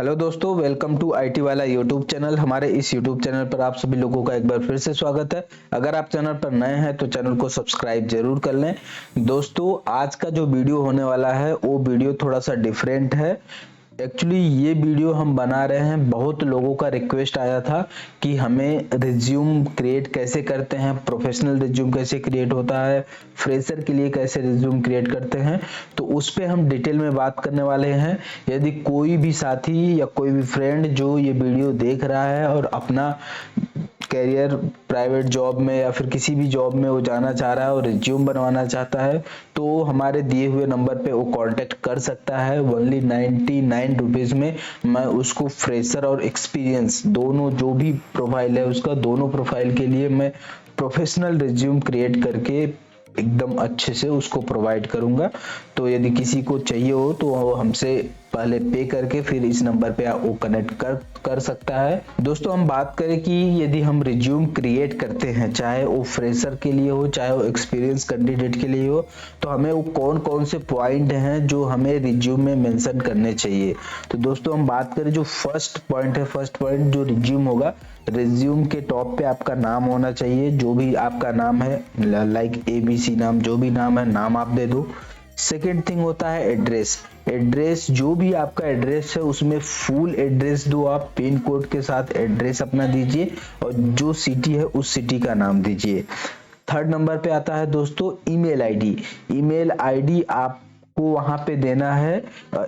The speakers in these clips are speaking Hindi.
हेलो दोस्तों, वेलकम टू आईटी वाला यूट्यूब चैनल। हमारे इस यूट्यूब चैनल पर आप सभी लोगों का एक बार फिर से स्वागत है। अगर आप चैनल पर नए हैं तो चैनल को सब्सक्राइब जरूर कर लें। दोस्तों, आज का जो वीडियो होने वाला है वो वीडियो थोड़ा सा डिफरेंट है। एक्चुअली ये वीडियो हम बना रहे हैं, बहुत लोगों का रिक्वेस्ट आया था कि हमें रिज्यूम क्रिएट कैसे करते हैं, प्रोफेशनल रिज्यूम कैसे क्रिएट होता है, फ्रेशर के लिए कैसे रिज्यूम क्रिएट करते हैं। तो उस पे हम डिटेल में बात करने वाले हैं। यदि कोई भी साथी या कोई भी फ्रेंड जो ये वीडियो देख रहा है और अपना कैरियर प्राइवेट जॉब में या फिर किसी भी जॉब में वो जाना चाह रहा है और रिज्यूम बनवाना चाहता है, तो हमारे दिए हुए नंबर पे वो कांटेक्ट कर सकता है। ओनली 99 रुपीज में मैं उसको फ्रेशर और एक्सपीरियंस दोनों, जो भी प्रोफाइल है उसका, दोनों प्रोफाइल के लिए मैं प्रोफेशनल रिज्यूम क्रिएट करके एकदम अच्छे से उसको प्रोवाइड करूंगा। तो यदि किसी को चाहिए हो तो वो हमसे पहले पे करके फिर इस नंबर पे वो कनेक्ट कर सकता है। दोस्तों, हम बात करें कि यदि हम रिज्यूम क्रिएट करते हैं, चाहे वो फ्रेशर के लिए हो चाहे वो एक्सपीरियंस कैंडिडेट के लिए हो, तो हमें वो कौन कौन से पॉइंट हैं जो हमें रिज्यूम में मेंशन करने चाहिए। तो दोस्तों, हम बात करें जो फर्स्ट पॉइंट जो रिज्यूम होगा, रिज्यूम के टॉप पे आपका नाम होना चाहिए। जो भी आपका नाम है, लाइक ABC नाम, जो भी नाम है, नाम आप दे दो। सेकेंड थिंग होता है एड्रेस। जो भी आपका एड्रेस है उसमें फुल एड्रेस दो आप, पिन कोड के साथ एड्रेस अपना दीजिए और जो सिटी है उस सिटी का नाम दीजिए। थर्ड नंबर पे आता है दोस्तों ईमेल आईडी आपको वहां पे देना है।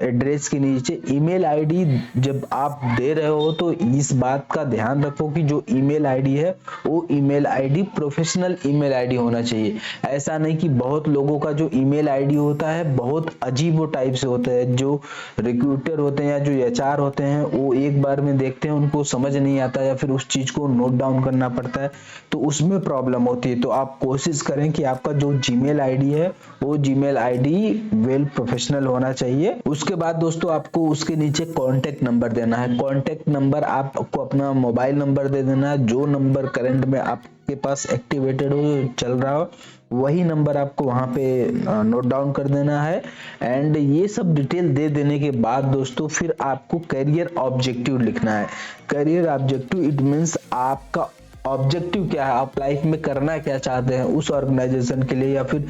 एड्रेस के नीचे ईमेल आईडी जब आप दे रहे हो तो इस बात का ध्यान रखो कि जो ईमेल आईडी है वो email ID professional email ID होना चाहिए। ऐसा नहीं कि बहुत लोगों का जो ईमेल आईडी होता है बहुत अजीब वो टाइप से होता है। जो रिक्रूटर होते हैं या जो HR होते हैं वो एक बार में देखते हैं, उनको समझ नहीं आता या फिर उस चीज को नोट डाउन करना पड़ता है, तो उसमें प्रॉब्लम होती है। तो आप कोशिश करें कि आपका जो जीमेल आईडी है वो जीमेल आईडी वेल प्रोफेशनल होना चाहिए। उसके बाद दोस्तों आपको उसके नीचे कांटेक्ट नंबर देना है। कांटेक्ट नंबर आपको अपना मोबाइल नंबर दे देना है। जो नंबर करंट में आपके पास एक्टिवेटेड हो, चल रहा हो, वही नंबर आपको वहां पे नोट डाउन कर देना है। एंड ये सब डिटेल दे देने के बाद दोस्तों फिर आपको करियर ऑब्जेक्टिव लिखना है। करियर ऑब्जेक्टिव इट मींस आपका ऑब्जेक्टिव क्या है, आप लाइफ में करना क्या चाहते हैं उस ऑर्गेनाइजेशन के लिए या फिर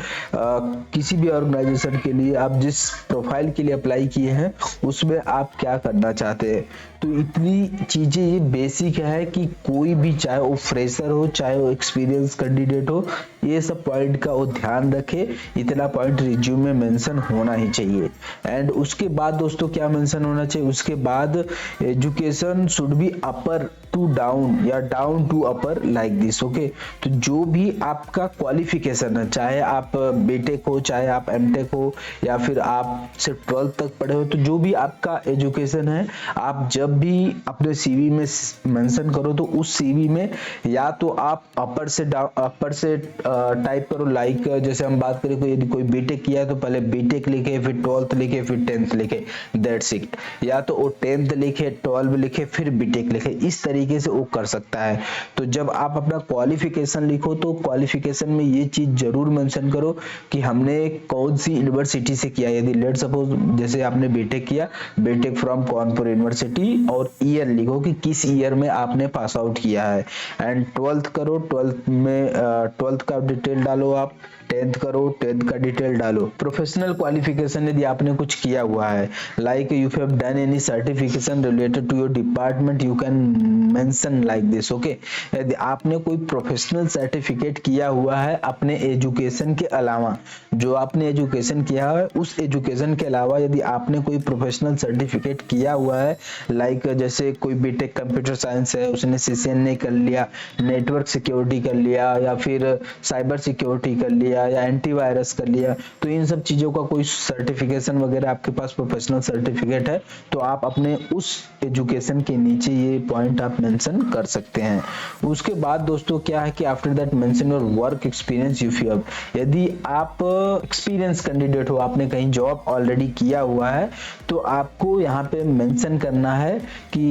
किसी भी ऑर्गेनाइजेशन के लिए। आप जिस प्रोफाइल के लिए अप्लाई किए हैं उसमें आप क्या करना चाहते हैं। तो इतनी चीजें ये बेसिक है कि कोई भी, चाहे वो फ्रेशर हो चाहे वो एक्सपीरियंस कैंडिडेट हो, ये सब पॉइंट का वो ध्यान रखे। इतना पॉइंट रिज्यूम में मेंशन होना ही चाहिए। एंड उसके बाद दोस्तों क्या मेंशन होना चाहिए, उसके बाद education should be upper to down या down to upper like this. Okay, तो जो भी आपका क्वालिफिकेशन है, चाहे आप बीटेक हो चाहे आप एमटेक हो या फिर आप सिर्फ 12th तक पढ़े हो, तो जो भी आपका एजुकेशन है आप जब भी अपने CV में मेंशन करो तो उस CV में या तो आप अपर से टाइप करो। लाइक जैसे हम बात करें यदि कोई बीटेक किया है तो पहले बीटेक लिखे, फिर 12th लिखे, फिर 10th लिखे, दैट्स इट। या तो वो 10th लिखे, 12 लिखे, फिर बीटेक लिखे, इस तरीके से वो कर सकता है। तो जब आप अपना क्वालिफिकेशन लिखो तो क्वालिफिकेशन में ये चीज जरूर मेंशन करो कि हमने कौन सी यूनिवर्सिटी से किया। यदि लेट सपोज जैसे आपने बीटेक किया, बीटेक फ्रॉम कानपुर यूनिवर्सिटी, और ईयर लिखो कि किस ईयर में आपने पास आउट किया है। एंड 12th करो, 12th में 12th का डिटेल डालो आप। 10th करो, 10th का डिटेल डालो। प्रोफेशनल क्वालिफिकेशन यदि आपने कुछ किया हुआ है, like you have done any certification related to your department, you can mention like this. Okay, यदि आपने कोई प्रोफेशनल सर्टिफिकेट किया हुआ है अपने एजुकेशन के अलावा, जो आपने एजुकेशन किया है उस एजुकेशन के अलावा यदि आपने कोई प्रोफेशनल सर्टिफिकेट किया हुआ है, लाइक जैसे कोई बीटेक कंप्यूटर साइंस है उसने CCNA कर लिया, नेटवर्क सिक्योरिटी कर लिया, या फिर साइबर सिक्योरिटी कर लिया, या एंटीवायरस कर लिया, तो इन सब चीजों का कोई सर्टिफिकेशन वगैरह आपके पास प्रोफेशनल सर्टिफिकेट है तो आप अपने उस एजुकेशन के नीचे ये पॉइंट आप मेंशन कर सकते हैं। उसके बाद दोस्तों क्या है कि after that mention your work experience if you have. यदि आप एक्सपीरियंस कैंडिडेट हो, आपने कहीं जॉब ऑलरेडी किया हुआ है, तो आपको यहाँ पे मेंशन करना है कि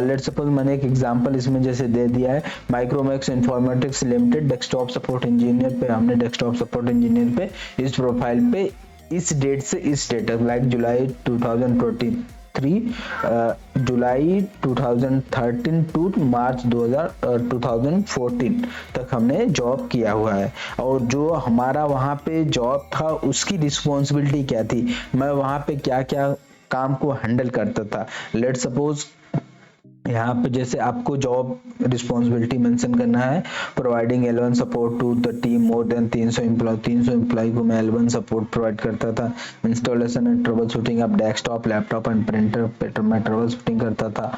लेट सपोज मैंने एक एग्जांपल इसमें जैसे दे दिया है, Micromax informatics limited desktop support engineer पे, हमने डेस्कटॉप सपोर्ट इंजीनियर पे इस प्रोफाइल पे इस डेट से इस डेट तक, लाइक जुलाई 2020 जुलाई 2013 टू मार्च 2014 तक हमने जॉब किया हुआ है। और जो हमारा वहाँ पे जॉब था उसकी रिस्पॉन्सिबिलिटी क्या थी, मैं वहाँ पे क्या क्या काम को हैंडल करता था। लेट सपोज यहाँ पे जैसे आपको जॉब रिस्पॉन्सिबिलिटी मेंशन करना है, providing L1 support to the team more than 300 employ को मैं L1 सपोर्ट प्रोवाइड करता था। Installation and troubleshooting of desktop laptop and printer मैं ट्रबल शूटिंग करता था।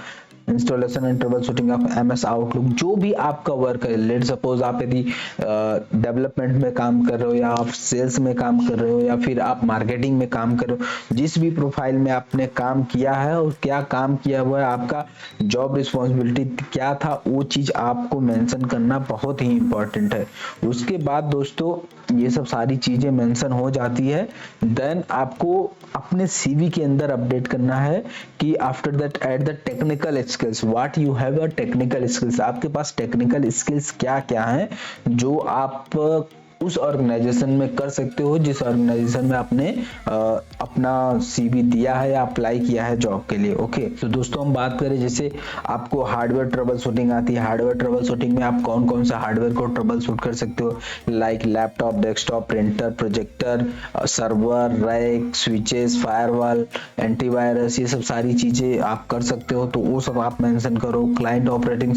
Installation and troubleshooting of MS Outlook, जो भी आपका वर्क है, लेट सपोज आप यदि डेवलपमेंट में काम कर रहे हो या आप सेल्स में काम कर रहे हो या फिर आप मार्केटिंग में काम कर रहे हो, जिस भी प्रोफाइल में आपने काम किया है और क्या काम किया हुआ है, आपका जॉब रिस्पॉन्सिबिलिटी क्या था, वो चीज आपको मेंशन करना बहुत ही इंपॉर्टेंट है। उसके बाद दोस्तों ये सब सारी चीजें मेंशन हो जाती है, देन आपको अपने CV के अंदर अपडेट करना है कि after that at the technical skills what you have a technical skills, आपके पास टेक्निकल स्किल्स क्या क्या हैं जो आप उस ऑर्गेनाइजेशन में कर सकते हो जिस ऑर्गेनाइजेशन में आपने अपना CV दिया है या अप्लाई किया है जॉब के लिए। ओके, तो दोस्तों हम बात करें जैसे आपको हार्डवेयर ट्रबल शूटिंग आती है। हार्डवेयर ट्रबल शूटिंग में आप कौन कौन सा हार्डवेयर को ट्रबल शूट कर सकते हो, like laptop, desktop, printer, projector, server, rack, switches, firewall, antivirus, ये सब सारी चीजें आप कर सकते हो, तो वो सब आप मेंशन करो। क्लाइंट ऑपरेटिंग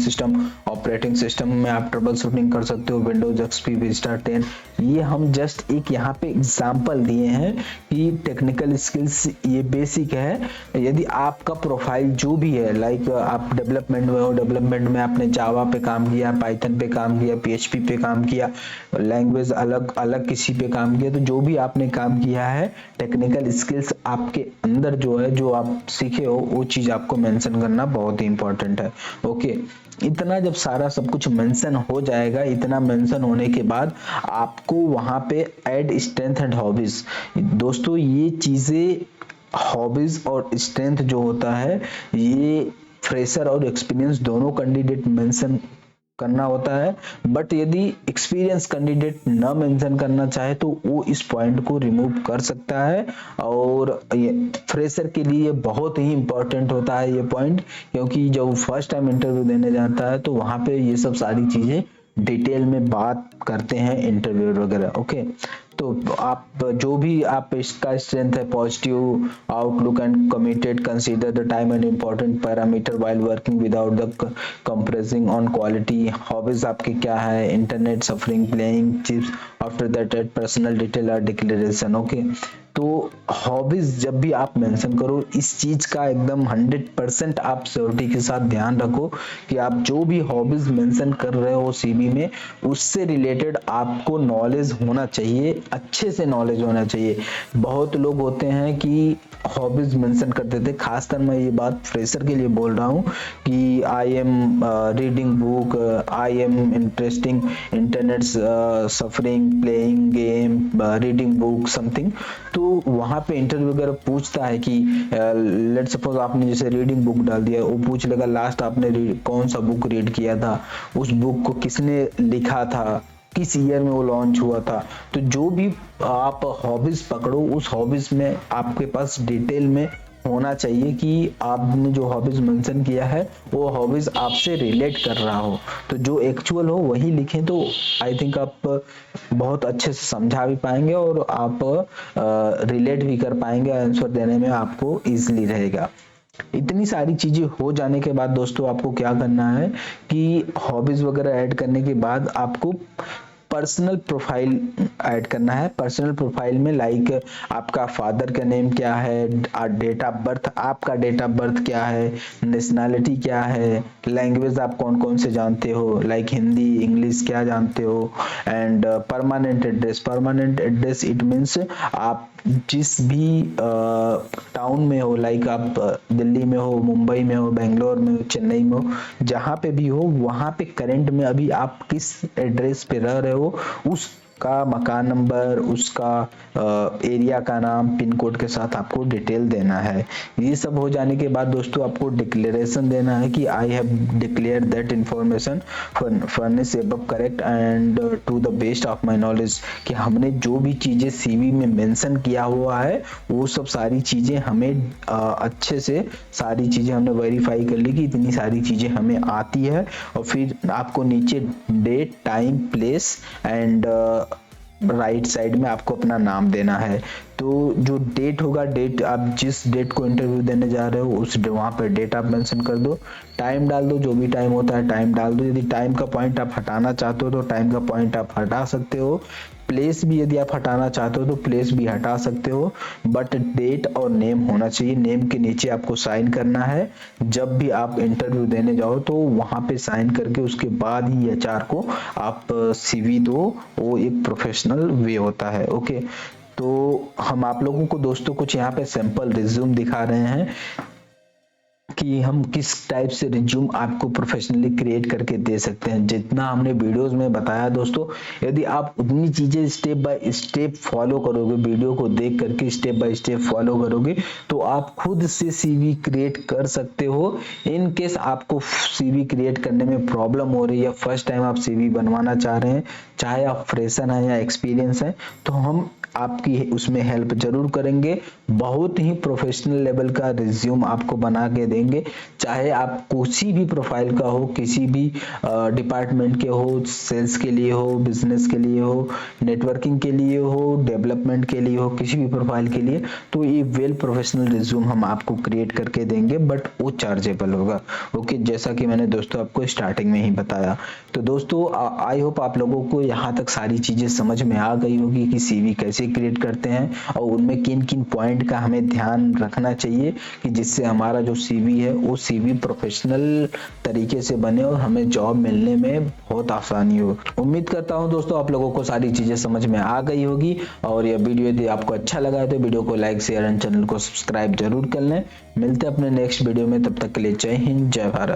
सिस्टम में आप ट्रबल शूटिंग कर सकते हो, विंडोज XP, विस्टा 10। ये हम जस्ट एक यहाँ पे एग्जांपल दिए हैं कि टेक्निकल स्किल्स ये बेसिक है। यदि आपका प्रोफाइल जो भी है, लाइक आप डेवलपमेंट में हो, डेवलपमेंट में आपने जावा पे काम किया, पाइथन पे काम किया, PHP पे काम किया, लैंग्वेज अलग अलग किसी पे काम किया, तो जो भी आपने काम किया है टेक्निकल स्किल्स आपके अंदर जो है, जो आप सीखे हो, वो चीज आपको मेंशन करना बहुत ही इंपॉर्टेंट है। ओके, इतना जब सारा सब कुछ मेंशन हो जाएगा, इतना मेंशन होने के बाद आपको वहां पे ऐड स्ट्रेंथ एंड हॉबीज, दोस्तों ये चीजें हॉबीज और स्ट्रेंथ जो होता है, ये फ्रेशर और एक्सपीरियंस दोनों कैंडिडेट मेंशन करना होता है। बट यदि एक्सपीरियंस कैंडिडेट न मेंशन करना चाहे तो वो इस पॉइंट को रिमूव कर सकता है। और ये फ्रेशर के लिए बहुत ही इंपॉर्टेंट होता है ये पॉइंट, क्योंकि जब फर्स्ट टाइम इंटरव्यू देने जाता है तो वहां पे ये सब सारी चीजें डिटेल में बात करते हैं इंटरव्यू वगैरह। ओके, तो आप जो भी आप इसका स्ट्रेंथ है, positive outlook and committed, consider the time and important parameter while working without the compressing on quality. Hobbies आपके क्या है, internet suffering, playing chips, after that at personal detail और डिक्लेरेशन। ओके, तो हॉबीज जब भी आप मेंशन करो, इस चीज का एकदम 100% आप श्योरिटी के साथ ध्यान रखो कि आप जो भी हॉबीज मेंशन कर रहे हो CV में, उससे रिलेटेड आपको नॉलेज होना चाहिए, अच्छे से नॉलेज होना चाहिए। बहुत लोग होते हैं कि हॉबीज मेंशन करते थे, खासकर मैं ये बात फ्रेशर के लिए बोल रहा हूँ कि I am reading book, I am interesting internet suffering, playing game, reading book something. तो वहां पे इंटरव्यू वगैरह पूछता है कि लेट सपोज आपने जैसे रीडिंग बुक डाल दिया, वो पूछ लेगा लास्ट आपने कौन सा बुक रीड किया था, उस बुक को किसने लिखा था, किस ईयर में वो लॉन्च हुआ था। तो जो भी आप हॉबीज पकड़ो, उस हॉबीज में आपके पास डिटेल में होना चाहिए कि आपने जो हॉबीज मेंशन किया है वो हॉबीज आपसे रिलेट कर रहा हो। तो जो एक्चुअल हो वही लिखें, तो आई थिंक आप बहुत अच्छे से समझा भी पाएंगे और आप रिलेट भी कर पाएंगे, आंसर देने में आपको इजीली रहेगा। इतनी सारी चीजें हो जाने के बाद दोस्तों आपको क्या करना है कि हॉबीज वगैरह ऐड करने के बाद आपको पर्सनल प्रोफाइल ऐड करना है। पर्सनल प्रोफाइल में लाइक आपका फादर का नेम क्या है, डेट ऑफ बर्थ, आपका डेट ऑफ बर्थ क्या है, नेशनैलिटी क्या है, लैंग्वेज आप कौन कौन से जानते हो, लाइक हिंदी, इंग्लिश क्या जानते हो, and permanent address. Permanent address it means आप जिस भी टाउन में हो, लाइक आप दिल्ली में हो, मुंबई में हो, बेंगलोर में हो, चेन्नई में हो, जहां पे भी हो, वहां पे करंट में अभी आप किस एड्रेस पे रह रहे हो, उस का मकान नंबर, उसका एरिया का नाम, पिन कोड के साथ आपको डिटेल देना है। ये सब हो जाने के बाद दोस्तों आपको डिक्लेरेशन देना है कि I have declare that information furnish above correct and to the best of my knowledge, कि हमने जो भी चीजें सीवी में मेंशन किया हुआ है वो सब सारी चीजें हमें अच्छे से सारी चीजें हमने वेरीफाई कर ली कि इतनी सारी चीजें हमें आती है। और फिर आपको नीचे date, time, place and right side में आपको अपना नाम देना है। तो जो डेट होगा, डेट आप जिस डेट को इंटरव्यू देने जा रहे हो उस वहाँ पर डेट आप मेंशन कर दो, टाइम डाल दो, जो भी टाइम होता है टाइम डाल दो। यदि टाइम का पॉइंट आप हटाना चाहते हो तो टाइम का पॉइंट आप हटा सकते हो। प्लेस भी यदि आप हटाना चाहते हो तो प्लेस भी हटा सकते हो, बट डेट और नेम होना चाहिए। नेम के नीचे आपको साइन करना है। जब भी आप इंटरव्यू देने जाओ तो वहां पे साइन करके उसके बाद ही एचआर को आप सीवी दो, वो एक प्रोफेशनल वे होता है। ओके, तो हम आप लोगों को दोस्तों कुछ यहाँ पे सैंपल रिज्यूम दिखा रहे हैं कि हम किस टाइप से रिज्यूम आपको प्रोफेशनली क्रिएट करके दे सकते हैं। जितना हमने वीडियोस में बताया दोस्तों, यदि आप उतनी चीजें स्टेप बाय स्टेप फॉलो करोगे, वीडियो को देख करके स्टेप बाय स्टेप फॉलो करोगे, तो आप खुद से सीवी क्रिएट कर सकते हो। इन केस आपको सीवी क्रिएट करने में प्रॉब्लम हो रही है, फर्स्ट टाइम आप सीवी बनवाना चाह रहे हैं, चाहे आप फ्रेशर हैं या एक्सपीरियंस हैं, तो हम आपकी उसमें हेल्प जरूर करेंगे। बहुत ही प्रोफेशनल लेवल का रिज्यूम आपको बना के देंगे, चाहे आप किसी भी प्रोफाइल का हो, किसी भी डिपार्टमेंट के हो, सेल्स के लिए हो, बिजनेस के लिए हो, नेटवर्किंग के लिए हो, डेवलपमेंट के लिए हो, किसी भी प्रोफाइल के लिए, तो ये वेल प्रोफेशनल रिज्यूम हम आपको क्रिएट करके देंगे, बट वो चार्जेबल होगा। ओके, जैसा कि मैंने दोस्तों आपको स्टार्टिंग में ही बताया। तो दोस्तों आई होप आप लोगों को यहाँ तक सारी चीजें समझ में आ गई होगी कि सीवी कैसे क्रिएट करते हैं और उनमें किन किन पॉइंट का हमें ध्यान रखना चाहिए कि जिससे हमारा जो सीवी है वो सीवी प्रोफेशनल तरीके से बने और हमें जॉब मिलने में बहुत आसानी हो। उम्मीद करता हूं दोस्तों आप लोगों को सारी चीजें समझ में आ गई होगी, और यह वीडियो यदि आपको अच्छा लगा है तो वीडियो को लाइक, शेयर एंड चैनल को सब्सक्राइब जरूर कर लें। मिलते हैं अपने नेक्स्ट वीडियो में, तब तक के लिए जय हिंद, जय भारत।